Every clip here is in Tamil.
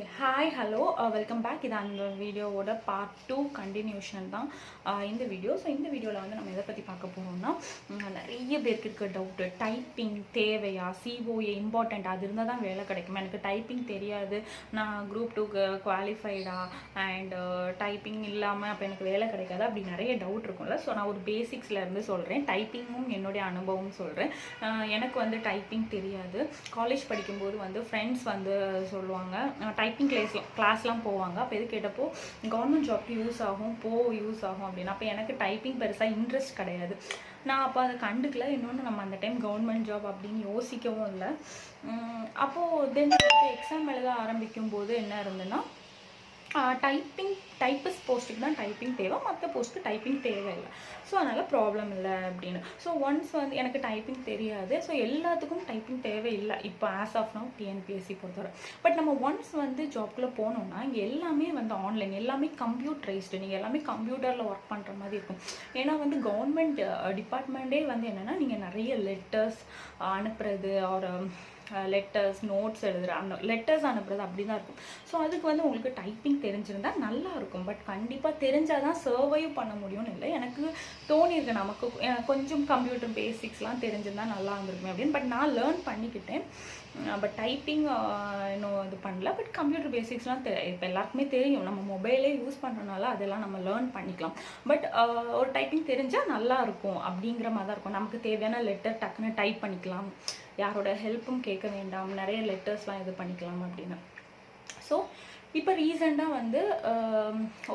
Okay hi hello welcome back. இது அந்த வீடியோவோட பார்ட் 2 கண்டினியூஷன் தான் இந்த வீடியோ. ஸோ இந்த வீடியோவில் வந்து நம்ம எதை பற்றி பார்க்க போகிறோம்னா, நிறைய பேருக்கு இருக்க டவுட்டு, டைப்பிங் தேவையா, சிஓஏ இம்பார்ட்டண்ட், அது இருந்தால் தான் வேலை கிடைக்குமா, எனக்கு டைப்பிங் தெரியாது, நான் குரூப் 2க்கு குவாலிஃபைடா அண்ட் டைப்பிங் இல்லாமல் அப்போ எனக்கு வேலை கிடைக்காது, அப்படி நிறைய டவுட் இருக்கும்ல. ஸோ நான் ஒரு பேசிக்ஸ்லேருந்து சொல்கிறேன், டைப்பிங்கும் என்னுடைய அனுபவம் சொல்கிறேன். எனக்கு வந்து டைப்பிங் தெரியாது. காலேஜ் படிக்கும்போது வந்து ஃப்ரெண்ட்ஸ் வந்து சொல்லுவாங்க, டைப்பிங் கிளாஸ்லாம் போவாங்க. அப்போ எது கேட்டப்போ கவர்மெண்ட் ஜாப்க்கு யூஸ் ஆகும் அப்படின்னு. அப்போ எனக்கு டைப்பிங் பெருசாக இன்ட்ரெஸ்ட் கிடையாது. நான் அப்போ அதை கண்டுக்கல. இன்னொன்று நம்ம அந்த டைம் கவர்மெண்ட் ஜாப் அப்படின்னு யோசிக்கவும் இல்லை. அப்போது தென் எக்ஸாம் எழுத ஆரம்பிக்கும் போது என்ன இருந்ததுன்னா, டைப்பிஸ்ட் போஸ்ட்டுக்கு தான் டைப்பிங் தேவை, மற்ற போஸ்ட்டுக்கு டைப்பிங் தேவையில்லை. ஸோ அதனால் ப்ராப்ளம் இல்லை அப்படின்னு. ஸோ ஒன்ஸ் வந்து எனக்கு டைப்பிங் தெரியாது. ஸோ எல்லாத்துக்கும் டைப்பிங் தேவையில்லை இப்போ ஆஸ் ஆஃப் நவ் டிஎன்பிஎஸ்சி பொறுத்தவரை. பட் நம்ம ஒன்ஸ் வந்து ஜாப்குள்ளே போனோம்னா இங்கே எல்லாமே வந்து ஆன்லைன், எல்லாமே கம்ப்யூட்டரைஸ்டு, நீங்கள் எல்லாமே கம்ப்யூட்டரில் ஒர்க் பண்ணுற மாதிரி இருக்கும். ஏன்னா வந்து கவர்மெண்ட் டிபார்ட்மெண்ட்டே வந்து என்னென்னா, நீங்கள் நிறைய லெட்டர்ஸ் அனுப்புறது, ஒரு லெட்டர்ஸ் நோட்ஸ் எழுதுகிற அந்த லெட்டர்ஸ் அனுப்புறது அப்படி தான் இருக்கும். ஸோ அதுக்கு வந்து உங்களுக்கு டைப்பிங் தெரிஞ்சிருந்தால் நல்லாயிருக்கும். பட் கண்டிப்பாக தெரிஞ்சால் தான் சர்வைவ் பண்ண முடியும்னு இல்லை. எனக்கு தோணியிருக்கு, நமக்கு கொஞ்சம் கம்ப்யூட்டர் பேசிக்ஸ்லாம் தெரிஞ்சிருந்தால் நல்லா இருந்திருக்குமே அப்படின்னு. பட் நான் லேர்ன் பண்ணிக்கிட்டேன். பட் டைப்பிங் இன்னும் இது பண்ணல. பட் கம்ப்யூட்டர் பேசிக்ஸ்லாம் இப்போ எல்லாருக்குமே தெரியும், நம்ம மொபைலே யூஸ் பண்ணுறதுனால அதெல்லாம் நம்ம லேர்ன் பண்ணிக்கலாம். பட் ஒரு டைப்பிங் தெரிஞ்சால் நல்லாயிருக்கும் அப்படிங்கிற மாதிரி தான் இருக்கும். நமக்கு தேவையான லெட்டர் டக்குன்னு டைப் பண்ணிக்கலாம், யாரோட ஹெல்ப்பும் கேட்க வேண்டாம், நிறைய லெட்டர்ஸ்லாம் இது பண்ணிக்கலாம் அப்படின்னு. ஸோ இப்போ ரீசெண்டாக வந்து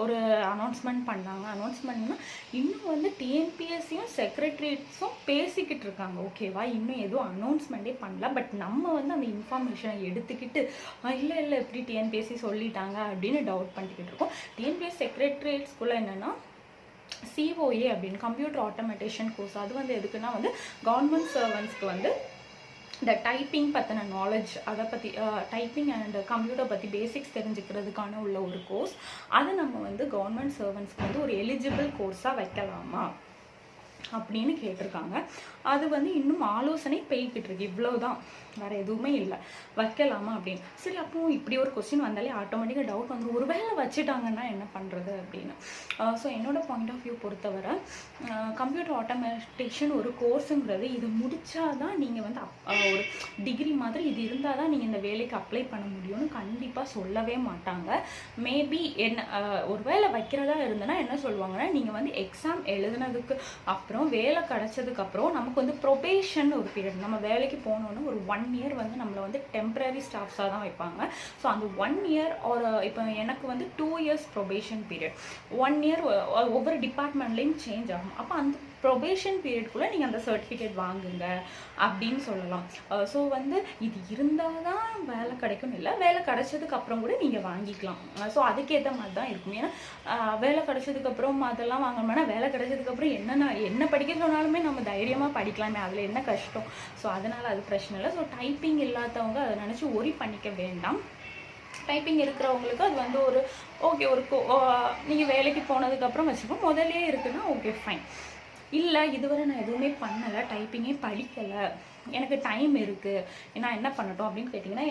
ஒரு அனௌன்ஸ்மெண்ட் பண்ணாங்க. அனௌன்ஸ்மெண்ட்னா இன்னும் வந்து டிஎன்பிஎஸ்சியும் செக்ரட்டரியேட்ஸும் பேசிக்கிட்டு இருக்காங்க, ஓகேவா. இன்னும் எதுவும் அனௌன்ஸ்மெண்ட்டே பண்ணல. பட் நம்ம வந்து அந்த இன்ஃபர்மேஷனை எடுத்துக்கிட்டு இல்லை எப்படி டிஎன்பிஎஸ்சி சொல்லிட்டாங்க அப்படின்னு டவுட் பண்ணிக்கிட்டு இருக்கோம். டிஎன்பிஎஸ்சி செக்ரட்டரியேட்ஸ்குள்ளே என்னென்னா சிஓஏ அப்படின்னு கம்ப்யூட்டர் ஆட்டோமேட்டேஷன் கோர்ஸ். அது வந்து எதுக்குன்னா வந்து கவர்மெண்ட் சர்வன்ட்ஸ்க்கு வந்து இந்த டைப்பிங் பற்றின நாலேஜ், அதை பற்றி டைப்பிங் அண்ட் கம்ப்யூட்டர் பற்றி பேசிக்ஸ் தெரிஞ்சுக்கிறதுக்கான உள்ள ஒரு கோர்ஸ். அது நம்ம வந்து கவர்மெண்ட் சர்வன்ட்ஸ்க்கு வந்து ஒரு எலிஜிபிள் கோர்ஸாக வைக்கலாமா அப்படின்னு கேட்டிருக்காங்க. அது வந்து இன்னும் ஆலோசனை போய்கிட்டு இருக்கு, இவ்வளோதான், வேறு எதுவுமே இல்லை. வைக்கலாமா அப்படின்னு. சரி, அப்போ இப்படி ஒரு கொஸ்டின் வந்தாலே ஆட்டோமேட்டிக்காக டவுட் வந்துடும், ஒரு வேளை வச்சுட்டாங்கன்னா என்ன பண்ணுறது அப்படின்னு. ஸோ என்னோட பாயிண்ட் ஆஃப் வியூ பொறுத்தவரை கம்ப்யூட்டர் ஆட்டோமேட்டேஷன் ஒரு கோர்ஸுங்கிறது, இது முடித்தா தான் நீங்கள் வந்து ஒரு டிகிரி மாதிரி இது இருந்தால் தான் நீங்கள் இந்த வேலைக்கு அப்ளை பண்ண முடியும்னு கண்டிப்பாக சொல்லவே மாட்டாங்க. மேபி என்ன ஒரு வேலை வைக்கிறதா இருந்ததுன்னா என்ன சொல்லுவாங்கன்னா, நீங்கள் வந்து எக்ஸாம் எழுதுனதுக்கு அப்புறம் வேலை கிடைச்சதுக்கப்புறம் நமக்கு வந்து ப்ரொபேஷன் ஒரு பீரியட், நம்ம வேலைக்கு போனோன்னு ஒரு 1 இயர் வந்து நம்மளை வந்து டெம்பரரி ஸ்டாஃப்ஸாக தான் வைப்பாங்க. ஸோ அந்த 1 இயர் ஒரு இப்போ எனக்கு வந்து 2 இயர்ஸ் ப்ரொபேஷன் பீரியட், 1 இயர் ஒவ்வொரு டிபார்ட்மெண்ட்லேயும் சேஞ்ச் ஆகும். அப்போ அந்த ப்ரொபேஷன் பீரியட்குள்ளே நீங்கள் அந்த சர்டிஃபிகேட் வாங்குங்க அப்படின்னு சொல்லலாம். ஸோ வந்து இது இருந்தால் தான் வேலை கிடைக்கும்னு இல்லை, வேலை கிடைச்சதுக்கு அப்புறம் கூட நீங்கள் வாங்கிக்கலாம். ஸோ அதுக்கேற்ற மாதிரி தான் இருக்கும். ஏன்னா வேலை கிடைச்சதுக்கப்புறம் அதெல்லாம் வாங்கணும்னா வேலை கிடைச்சதுக்கப்புறம் என்ன படிக்க சொன்னாலுமே நம்ம தைரியமாக படிக்கலாமே, அதில் என்ன கஷ்டம். ஸோ அதனால் அது பிரச்சனை இல்லை. ஸோ டைப்பிங் இல்லாதவங்க அதை நினச்சி ஒரி பண்ணிக்க வேண்டாம். டைப்பிங் இருக்கிறவங்களுக்கு அது வந்து ஒரு ஓகே, ஒரு நீங்கள் வேலைக்கு போனதுக்கப்புறம் வச்சுக்கோங்க. முதலே இருக்குன்னா ஓகே ஃபைன். இல்லை இதுவரை நான் எதுவுமே பண்ணலை, டைப்பிங்கே படிக்கலை, எனக்கு டைம் இருக்குது, நான் என்ன பண்ணட்டும் அப்படின்னு கேட்டிங்கன்னா,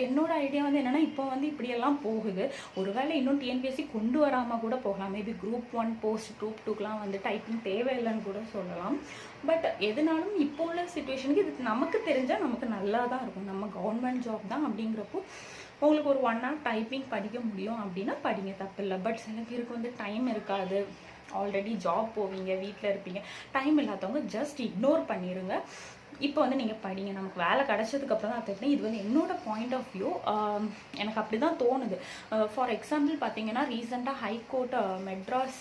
என்னோட ஐடியா வந்து என்னென்னா, இப்போ வந்து இப்படியெல்லாம் போகுது, ஒருவேளை இன்னும் டிஎன்பிஎஸ்சி கொண்டு வராமல் கூட போகலாம். மேபி குரூப் 1 போஸ்ட் குரூப் 2க்குலாம் வந்து டைப்பிங் தேவையில்லைன்னு கூட சொல்லலாம். பட் எதுனாலும் இப்போ உள்ள சிச்சுவேஷனுக்கு இது நமக்கு தெரிஞ்சால் நமக்கு நல்லா தான் இருக்கும். நம்ம கவர்மெண்ட் ஜாப் தான் அப்படிங்கிறப்போ உங்களுக்கு ஒரு 1 hour டைப்பிங் படிக்க முடியும் அப்படின்னா படிங்க, தப்பில்லை. பட் சில பேருக்கு வந்து டைம் இருக்காது, ஆல்ரெடி ஜாப் போவீங்க, வீட்டில் இருப்பீங்க, டைம் இல்லாதவங்க ஜஸ்ட் இக்னோர் பண்ணிடுங்க. இப்போ வந்து நீங்கள் படிங்க, நமக்கு வேலை கிடைச்சதுக்கப்புறம் தான் தெரியும். இது வந்து என்னோட பாயிண்ட் ஆஃப் வியூ, எனக்கு அப்படி தான் தோணுது. ஃபார் எக்ஸாம்பிள் பார்த்தீங்கன்னா, ரீசெண்டாக ஹைகோர்ட் மெட்ராஸ்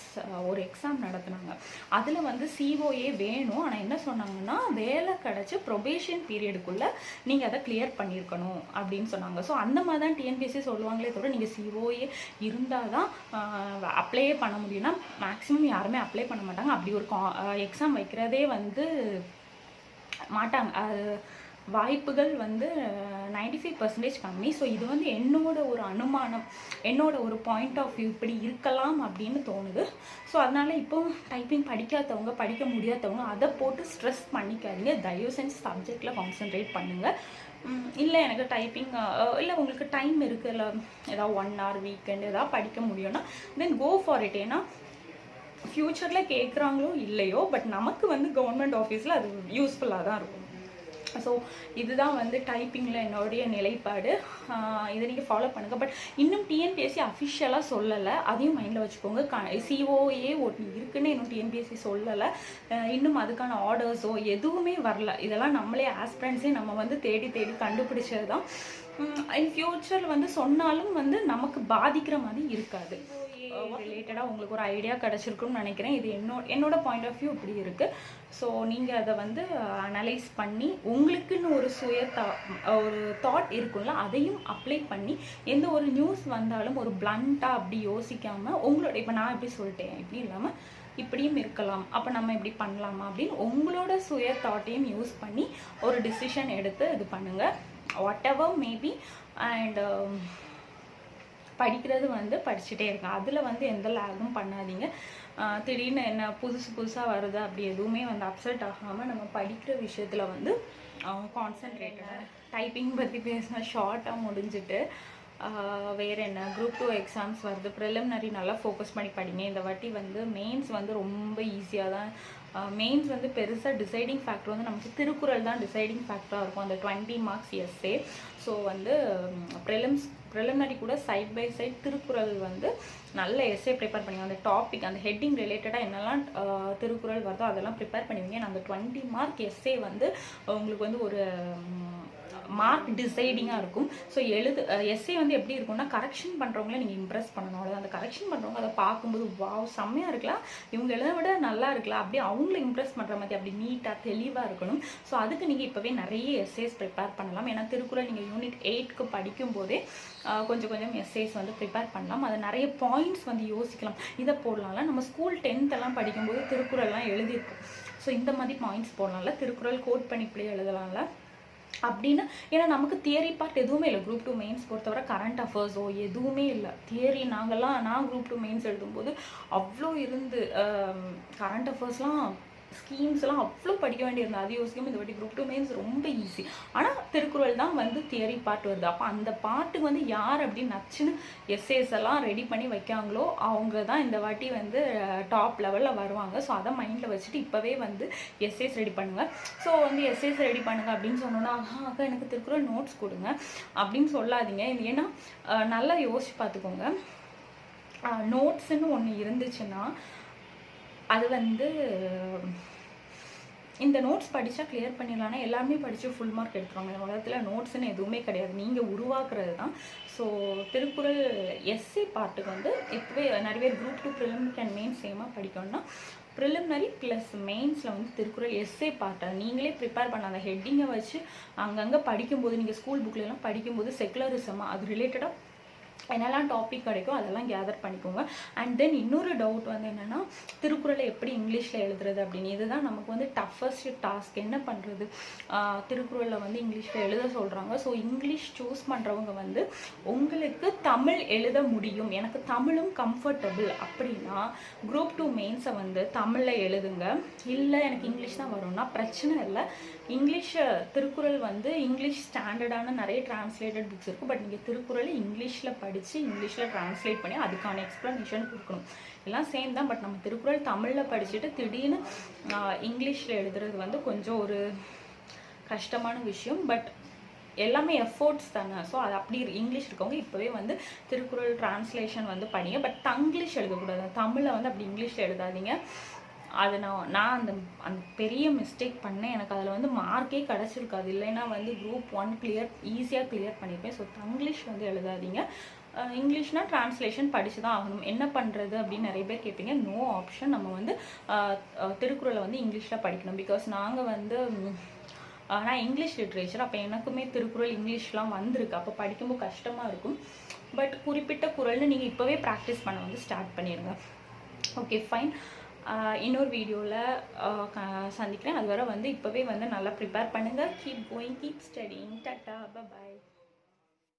ஒரு எக்ஸாம் நடத்துனாங்க. அதில் வந்து சிஓஏ வேணும், ஆனால் என்ன சொன்னாங்கன்னா, வேலை கிடச்சி ப்ரொபேஷன் பீரியடுக்குள்ளே நீங்கள் அதை கிளியர் பண்ணியிருக்கணும் அப்படின்னு சொன்னாங்க. ஸோ அந்த மாதிரி தான் டிஎன்பிஎஸ்சி சொல்லுவாங்களே தவிர, நீங்கள் சிஓஏ இருந்தால் தான் அப்ளையே பண்ண முடியும்னா மேக்ஸிமம் யாருமே அப்ளை பண்ண மாட்டாங்க. அப்படி ஒரு எக்ஸாம் வைக்கிறதே வந்து மாட்டாங்க. வாய்ப்புகள் வந்து 95% கம்மி. ஸோ இது வந்து என்னோட ஒரு அனுமானம், என்னோட ஒரு பாயிண்ட் ஆஃப் வியூ இப்படி இருக்கலாம் அப்படின்னு தோணுது. ஸோ அதனால் இப்போ டைப்பிங் படிக்காதவங்க, படிக்க முடியாதவங்க அதை போட்டு ஸ்ட்ரெஸ் பண்ணிக்காதீங்க. தயவு செஞ்சு சப்ஜெக்டில் கான்சென்ட்ரேட் பண்ணுங்கள். இல்லை எனக்கு டைப்பிங் இல்லை உங்களுக்கு டைம் இருக்குல்ல, ஏதாவது 1 hour வீக்கெண்ட் ஏதாவது படிக்க முடியும்னா தென் கோ ஃபார் இட். ஏன்னா ஃப்யூச்சரில் கேட்குறாங்களோ இல்லையோ, பட் நமக்கு வந்து கவர்மெண்ட் ஆஃபீஸில் அது யூஸ்ஃபுல்லாக தான் இருக்கும். ஸோ இதுதான் வந்து டைப்பிங்கில் என்னுடைய நிலைப்பாடு. இதை நீங்கள் ஃபாலோ பண்ணுங்கள். பட் இன்னும் டிஎன்பிஎஸ்சி அஃபிஷியலாக சொல்லலை, அதையும் மைண்டில் வச்சுக்கோங்க. சிஓஏ ஒன்று இருக்குன்னு இன்னும் டிஎன்பிஎஸ்சி சொல்லலை. இன்னும் அதுக்கான ஆர்டர்ஸோ எதுவுமே வரல. இதெல்லாம் நம்மளே ஆஸ்பிரண்ட்ஸே நம்ம வந்து தேடி தேடி கண்டுபிடிச்சது தான். இன் ஃப்யூச்சர் வந்து சொன்னாலும் வந்து நமக்கு பாதிக்கிற மாதிரி இருக்காது. ரிலேட்டடாக உங்களுக்கு ஒரு ஐடியா கிடச்சிருக்குன்னு நினைக்கிறேன். இது என்னோட பாயிண்ட் ஆஃப் வியூ இப்படி இருக்குது. ஸோ நீங்கள் அதை வந்து அனலைஸ் பண்ணி உங்களுக்குன்னு ஒரு ஒரு தாட் இருக்கும்ல, அதையும் அப்ளை பண்ணி எந்த ஒரு நியூஸ் வந்தாலும் ஒரு பிளண்ட்டாக அப்படி யோசிக்காமல் உங்களோட, இப்போ நான் எப்படி சொல்லிட்டேன் இப்படி இல்லாமல் இப்படியும் இருக்கலாம், அப்போ நம்ம இப்படி பண்ணலாமா அப்படின்னு உங்களோட தாட்டையும் யூஸ் பண்ணி ஒரு டிசிஷன் எடுத்து இது பண்ணுங்கள். What ever maybe. அண்ட் படிக்கிறது வந்து படிச்சுட்டே இருக்கேன். அதில் வந்து எந்த லேகும் பண்ணாதீங்க. திடீர்னு என்ன புதுசாக வருது அப்படி எதுவுமே வந்து அப்செட் ஆகாமல் நம்ம படிக்கிற விஷயத்தில் வந்து கான்சன்ட்ரேட்டடாக. டைப்பிங் பற்றி பேசினா ஷார்ட்டாக முடிஞ்சுட்டு வேறு என்ன, குரூப் 2 எக்ஸாம்ஸ் வருது. ப்ரிலிமினரி நல்லா ஃபோக்கஸ் பண்ணி படிங்க. இந்த வாட்டி வந்து மெயின்ஸ் வந்து ரொம்ப ஈஸியாக தான். மெயின்ஸ் வந்து பெருசாக டிசைடிங் ஃபேக்டர் வந்து நமக்கு திருக்குறள் தான் டிசைடிங் ஃபேக்டராக இருக்கும், அந்த 20 மார்க்ஸ் எஸ்ஸே. ஸோ வந்து ப்ரிலிமினரி கூட சைட் பை சைட் திருக்குறள் வந்து நல்ல எஸ்ஸே ப்ரிப்பேர் பண்ணுங்க. அந்த டாபிக், அந்த ஹெட்டிங் ரிலேட்டடாக என்னெல்லாம் திருக்குறள் வருதோ அதெல்லாம் ப்ரிப்பேர் பண்ணுவீங்க. அந்த 20 மார்க் எஸ்ஸே வந்து உங்களுக்கு வந்து ஒரு மார்க் டிசைடிங்காக இருக்கும். ஸோ எஸ்ஸே வந்து எப்படி இருக்கும்னா, கரெக்ஷன் பண்ணுறவங்கள நீங்கள் இம்ப்ரெஸ் பண்ணணும். அவ்வளோ அந்த கரெக்ஷன் பண்ணுறவங்க அதை பார்க்கும்போது வாவ் செம்மையாக இருக்கலாம், இவங்க எழுத விட நல்லா இருக்கலாம், அப்படியே அவங்கள இம்ப்ரெஸ் பண்ணுற மாதிரி அப்படி நீட்டாக தெளிவாக இருக்கணும். ஸோ அதுக்கு நீங்கள் இப்போவே நிறைய எஸ்ஸேஸ் ப்ரிப்பேர் பண்ணலாம். ஏன்னா திருக்குறள் நீங்கள் யூனிட் 8க்கு படிக்கும்போதே கொஞ்சம் எஸ்ஸேஸ் வந்து ப்ரிப்பேர் பண்ணலாம். அது நிறைய பாயிண்ட்ஸ் வந்து யோசிக்கலாம், இதை போடலாம்ல. நம்ம ஸ்கூல் 10th எல்லாம் படிக்கும்போது திருக்குறள்லாம் எழுதியிருக்கும். ஸோ இந்த மாதிரி பாயிண்ட்ஸ் போடலாம்ல, திருக்குறள் கோட் பண்ணி இப்படி எழுதலாம்ல அப்படின்னு. ஏன்னா நமக்கு தியரி பார்ட் எதுவுமே இல்லை. குரூப் 2 மெயின்ஸ் பொறுத்தவரை கரண்ட் அஃபேர்ஸோ எதுவுமே இல்லை. தியரி நான் குரூப் 2 மெயின்ஸ் எழுதும்போது அவ்வளோ இருந்து கரண்ட் அஃபேர்ஸ்லாம் ஸ்கீம்ஸ்லாம் அவ்வளோ படிக்க வேண்டியிருந்தது. அது யோசிக்கும் இந்த வாட்டி குரூப் 2 மெயின்ஸ் ரொம்ப ஈஸி. ஆனால் திருக்குறள் தான் வந்து தியரி பார்ட் வருது. அப்போ அந்த பாட்டுக்கு வந்து யார் அப்படி நச்சுன்னு எஸ்ஏஸ் எல்லாம் ரெடி பண்ணி வைக்காங்களோ அவங்க தான் இந்த வாட்டி வந்து டாப் லெவலில் வருவாங்க. ஸோ அதை மைண்டில் வச்சுட்டு இப்போவே வந்து எஸ்ஏஸ் ரெடி பண்ணுங்கள். ஸோ வந்து எஸ்ஏஸ் ரெடி பண்ணுங்கள் அப்படின்னு சொன்னோன்னா, அக்கா எனக்கு திருக்குறள் நோட்ஸ் கொடுங்க அப்படின்னு சொல்லாதீங்க. ஏன்னா நல்லா யோசிச்சு பார்த்துக்கோங்க. நோட்ஸ்ன்னு ஒன்று இருந்துச்சுன்னா அது வந்து இந்த நோட்ஸ் படித்தா கிளியர் பண்ணிடலான்னா எல்லாருமே படித்து ஃபுல் மார்க் எடுத்துருவாங்க. இந்த உலகத்தில் நோட்ஸ்ன்னு எதுவுமே கிடையாது, நீங்கள் உருவாக்குறது தான். ஸோ திருக்குறள் எஸ்ஏ பார்ட்டுக்கு வந்து இப்போவே நிறைய பேர் குரூப் 2 ப்ரிலிமினரி அண்ட் மெயின்ஸ் சேமாக படிக்கணும்னா ப்ரிலிமினரி ப்ளஸ் மெயின்ஸில் வந்து திருக்குறள் எஸ்ஏ பார்ட்டை நீங்களே ப்ரிப்பேர் பண்ண அந்த ஹெட்டிங்கை வச்சு அங்கங்கே படிக்கும்போது, நீங்கள் ஸ்கூல் புக்லலாம் படிக்கும்போது செக்குலரிசமாக அது ரிலேட்டடாக என்னெல்லாம் டாபிக் கிடைக்கும் அதெல்லாம் கேதர் பண்ணிக்கோங்க. அண்ட் தென் இன்னொரு டவுட் வந்து என்னென்னா, திருக்குறளை எப்படி இங்கிலீஷில் எழுதுறது அப்படின்னு. இதுதான் நமக்கு வந்து டஃபஸ்ட் டாஸ்க். என்ன பண்ணுறது, திருக்குறளில் வந்து இங்கிலீஷில் எழுத சொல்கிறாங்க. ஸோ இங்கிலீஷ் சூஸ் பண்ணுறவங்க வந்து உங்களுக்கு தமிழ் எழுத முடியும், எனக்கு தமிழும் கம்ஃபர்டபுள் அப்படின்னா குரூப் 2 மெயின்ஸை வந்து தமிழில் எழுதுங்க. இல்லை எனக்கு இங்கிலீஷ் தான் வரும்னா பிரச்சனை இல்லை. திருக்குறள் வந்து இங்கிலீஷ் ஸ்டாண்டர்டான நிறைய டிரான்ஸ்லேட்டட் புக்ஸ் இருக்குது. பட் நீங்கள் திருக்குறளை இங்கிலீஷில் படித்து இங்கிலீஷில் டிரான்ஸ்லேட் பண்ணி அதுக்கான எக்ஸ்ப்ளனேஷன் கொடுக்கணும். எல்லாம் சேம் தான். பட் நம்ம திருக்குறள் தமிழில் படிச்சுட்டு திடீர்னு இங்கிலீஷில் எழுதுறது வந்து கொஞ்சம் ஒரு கஷ்டமான விஷயம். பட் எல்லாமே எஃபோர்ட்ஸ் தானே. ஸோ அது அப்படி இங்கிலீஷ் இருக்கவங்க இப்போவே வந்து திருக்குறள் டிரான்ஸ்லேஷன் வந்து படிங்க. பட் தங்கிலீஷ் எழுதக்கூடாது, தமிழை வந்து அப்படி இங்கிலீஷில் எழுதாதீங்க. அது நான் அந்த பெரிய மிஸ்டேக் பண்ணேன். எனக்கு அதில் வந்து மார்க்கே கிடச்சிருக்காது. இல்லைன்னா வந்து குரூப் 1 ஈஸியாக கிளியர் பண்ணியிருப்பேன். ஸோ தங்கிலீஷ் வந்து எழுதாதீங்க. இங்கிலீஷ்னால் டிரான்ஸ்லேஷன் படித்து தான் ஆகணும். என்ன பண்ணுறது அப்படின்னு நிறைய பேர் கேட்பீங்க. No option. நம்ம வந்து திருக்குறளை வந்து இங்கிலீஷில் படிக்கணும். பிகாஸ் நாங்கள் வந்து நான் இங்கிலீஷ் லிட்ரேச்சர், அப்போ எனக்குமே திருக்குறள் இங்கிலீஷ்லாம் வந்திருக்கு. அப்போ படிக்கும்போது கஷ்டமாக இருக்கும். பட் குறிப்பிட்ட குறள்னு நீங்கள் இப்போவே ப்ராக்டிஸ் பண்ண வந்து ஸ்டார்ட் பண்ணிடுங்க. Okay fine. இன்னொரு வீடியோவில் சந்திக்கிறேன். அது வரை வந்து இப்போவே வந்து நல்லா ப்ரிப்பேர் பண்ணுங்கள். Keep going, keep studying. Tata, by.